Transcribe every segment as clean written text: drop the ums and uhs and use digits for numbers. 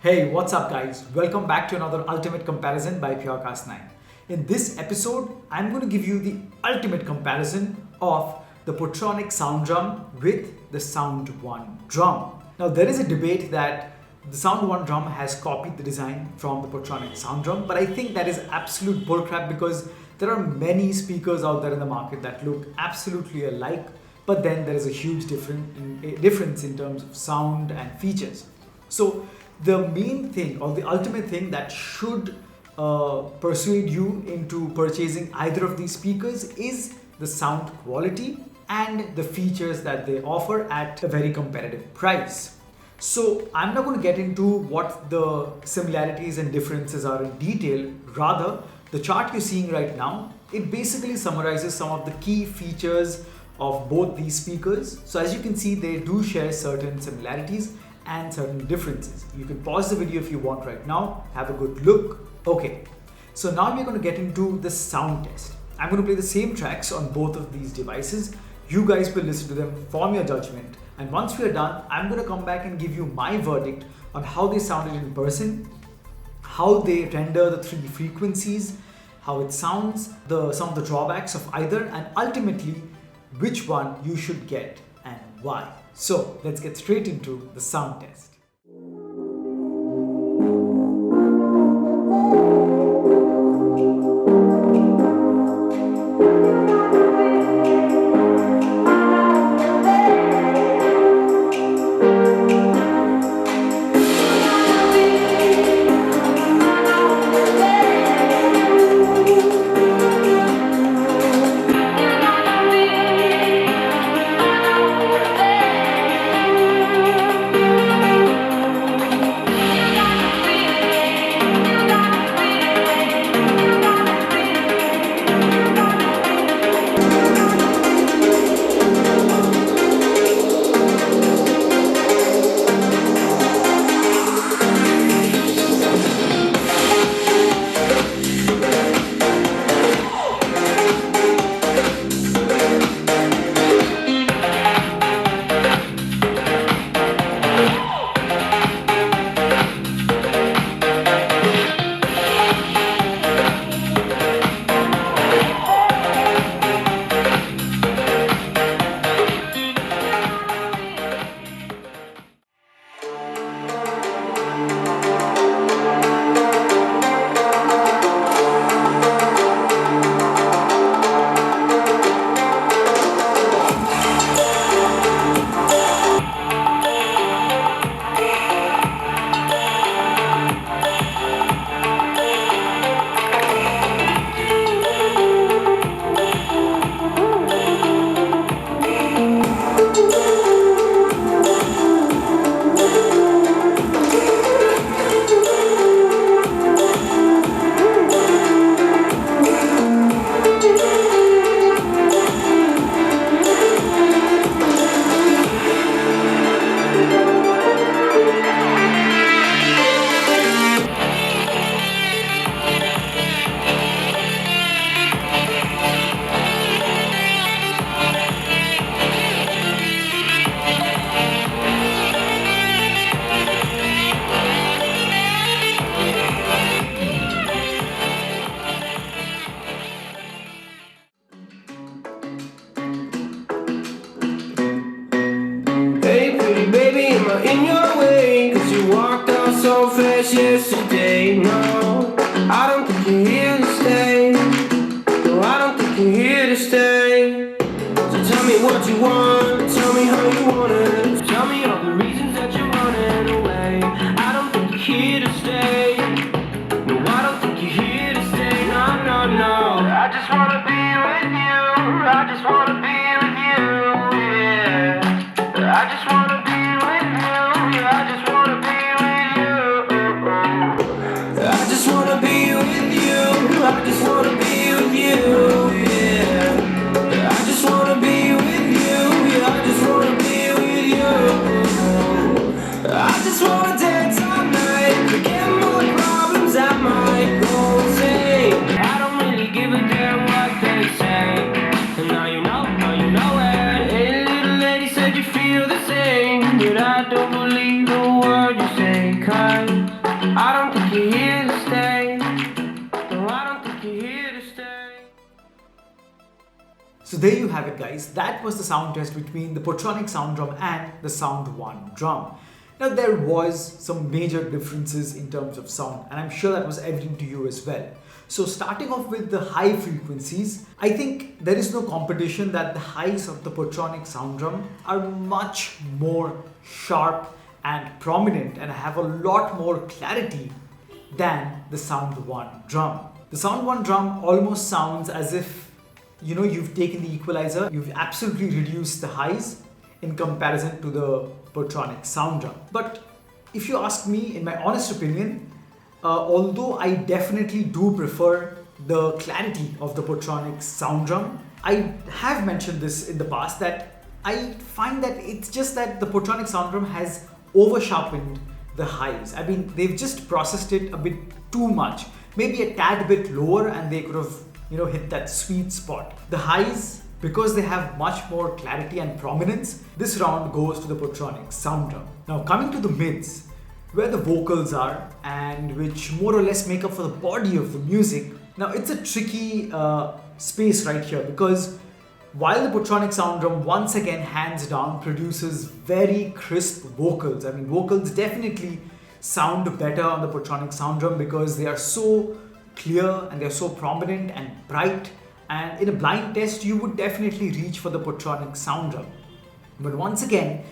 Hey, what's up, guys? Welcome back to another Ultimate Comparison by Purecast9. In this episode, I'm going to give you the ultimate comparison of the Portronic Sound Drum with the Sound One drum. Now, there is a debate that the Sound One drum has copied the design from the Portronic Sound Drum, but I think that is absolute bullcrap because there are many speakers out there in the market that look absolutely alike, but then there is a huge difference in terms of sound and features. So the main thing or the ultimate thing that should persuade you into purchasing either of these speakers is the sound quality and the features that they offer at a very competitive price. So I'm not going to get into what the similarities and differences are in detail. Rather, the chart you're seeing right now, it basically summarizes some of the key features of both these speakers. So as you can see, they do share certain similarities and certain differences. You can pause the video if you want right now, have a good look. Okay, so now we're going to get into the sound test. I'm going to play the same tracks on both of these devices. You guys will listen to them, form your judgment, and once we are done, I'm going to come back and give you my verdict on how they sounded in person, how they render the three frequencies, how it sounds, some of the drawbacks of either, and ultimately which one you should get and why. So let's get straight into the sound test. Hey pretty baby, am I in your way? Cause you walked out so fast yesterday. No, I don't think you're here to stay. No, I don't think you're here to stay. So tell me what you want, tell me how you want it. Tell me all the reasons that you're running away. I don't think you're here to stay. No, I don't think you're here to stay. No, no, no. I just wanna be with you. I just wanna be with you, yeah. I just wanna be with you, yeah, I just wanna be with you. there you have it, guys. That was the sound test between the Portronic sound drum and the Sound One drum. Now there was some major differences in terms of sound, and I'm sure that was evident to you as well. So starting off with the high frequencies, I think there is no competition that the highs of the Portronic sound drum are much more sharp and prominent and have a lot more clarity than the Sound One drum. The Sound One drum almost sounds as if you've taken the equalizer, you've absolutely reduced the highs in comparison to the Portronic sound drum. But if you ask me, in my honest opinion, although I definitely do prefer the clarity of the Portronic sound drum, I have mentioned this in the past that I find that it's just that the Portronic sound drum has over-sharpened the highs. I mean, they've just processed it a bit too much, maybe a tad bit lower, and they could have hit that sweet spot. The highs, because they have much more clarity and prominence, this round goes to the Portronic sound drum. Now coming to the mids, where the vocals are and which more or less make up for the body of the music. Now it's a tricky space right here, because while the Portronic sound drum once again hands down produces very crisp vocals, I mean vocals definitely sound better on the Portronic sound drum because they are so clear and they're so prominent and bright, and in a blind test you would definitely reach for the Portronic sound drum. But once again,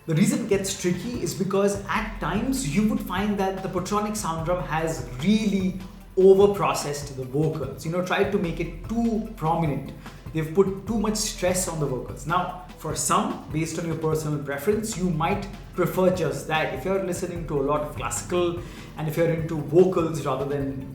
the reason it gets tricky is because at times you would find that the Portronic sound drum has really over-processed the vocals, tried to make it too prominent. They've put too much stress on the vocals. Now, for some, based on your personal preference, you might prefer just that. If you're listening to a lot of classical and if you're into vocals rather than,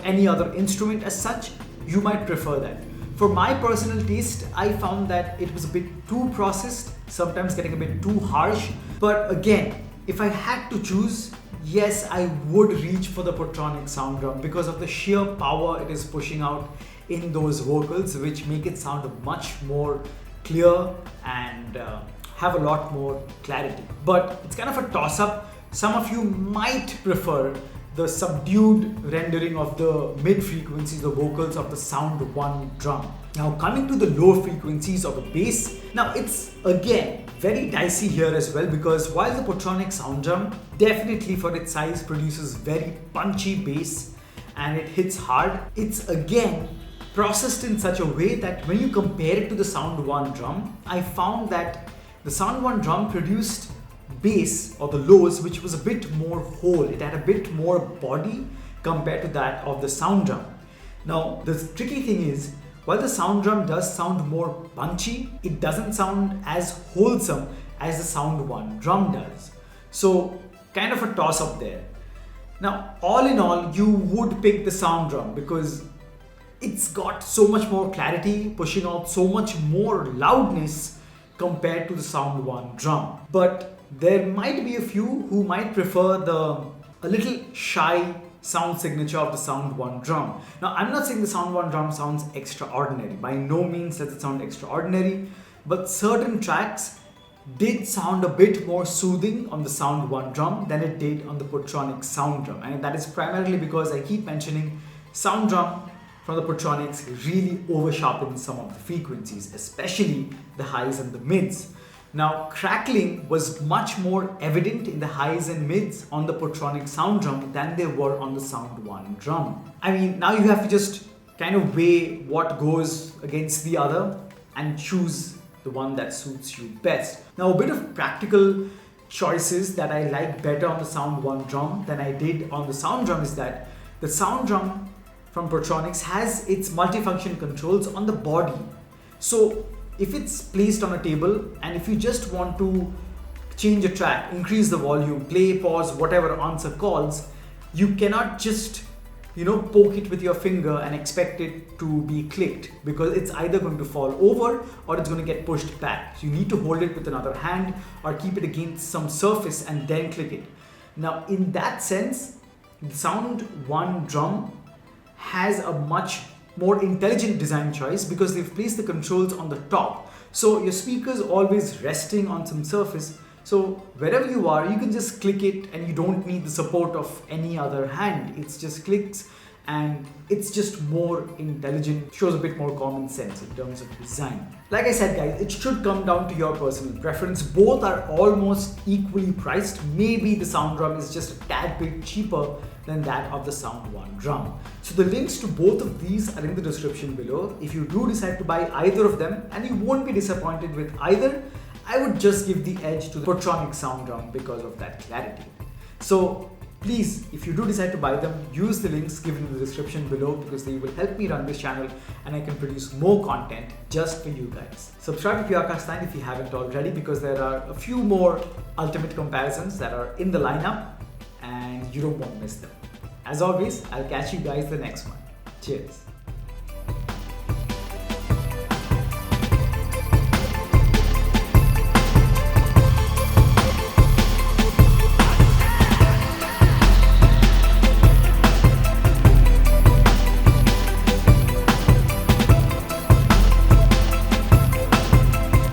any other instrument as such, you might prefer that. For my personal taste, I found that it was a bit too processed, sometimes getting a bit too harsh. But again, if I had to choose, yes, I would reach for the Portronic sound drum because of the sheer power it is pushing out in those vocals, which make it sound much more clear and have a lot more clarity. But it's kind of a toss-up. Some of you might prefer the subdued rendering of the mid frequencies, the vocals of the Sound One drum. Now coming to the low frequencies of the bass, now it's again very dicey here as well, because while the Portronic sound drum definitely for its size produces very punchy bass and it hits hard, it's again processed in such a way that when you compare it to the Sound One drum, I found that the Sound One drum produced bass or the lows which was a bit more whole. It had a bit more body compared to that of the sound drum. Now the tricky thing is, while the sound drum does sound more punchy, it doesn't sound as wholesome as the Sound One drum does. So kind of a toss up there. Now all in all, you would pick the sound drum because it's got so much more clarity, pushing out so much more loudness compared to the Sound One drum. But there might be a few who might prefer a little shy sound signature of the Sound One drum. Now I'm not saying the Sound One drum sounds extraordinary. By no means does it sound extraordinary, but certain tracks did sound a bit more soothing on the Sound One drum than it did on the Portronic sound drum. And that is primarily because I keep mentioning sound drum from the Portronics really over-sharpens some of the frequencies, especially the highs and the mids. Now, crackling was much more evident in the highs and mids on the Portronic sound drum than they were on the Sound One drum. I mean, now you have to just kind of weigh what goes against the other and choose the one that suits you best. Now, a bit of practical choices that I like better on the Sound One drum than I did on the sound drum is that the sound drum from Portronics has its multifunction controls on the body. So if it's placed on a table and if you just want to change a track, increase the volume, play, pause, whatever answer calls, you cannot just poke it with your finger and expect it to be clicked, because it's either going to fall over or it's going to get pushed back. So you need to hold it with another hand or keep it against some surface and then click it. Now in that sense, the Sound One drum has a much more intelligent design choice because they've placed the controls on the top. So your speaker's always resting on some surface. So wherever you are, you can just click it and you don't need the support of any other hand. It's just clicks and it's just more intelligent, shows a bit more common sense in terms of design. Like I said guys, it should come down to your personal preference. Both are almost equally priced. Maybe the Sound Drum is just a tad bit cheaper than that of the Sound One drum. So the links to both of these are in the description below. If you do decide to buy either of them, and you won't be disappointed with either, I would just give the edge to the Portronic Sound Drum because of that clarity. So please, if you do decide to buy them, use the links given in the description below because they will help me run this channel and I can produce more content just for you guys. Subscribe to PRcast 9 if you haven't already, because there are a few more ultimate comparisons that are in the lineup and you don't want to miss them. As always, I'll catch you guys the next one. Cheers.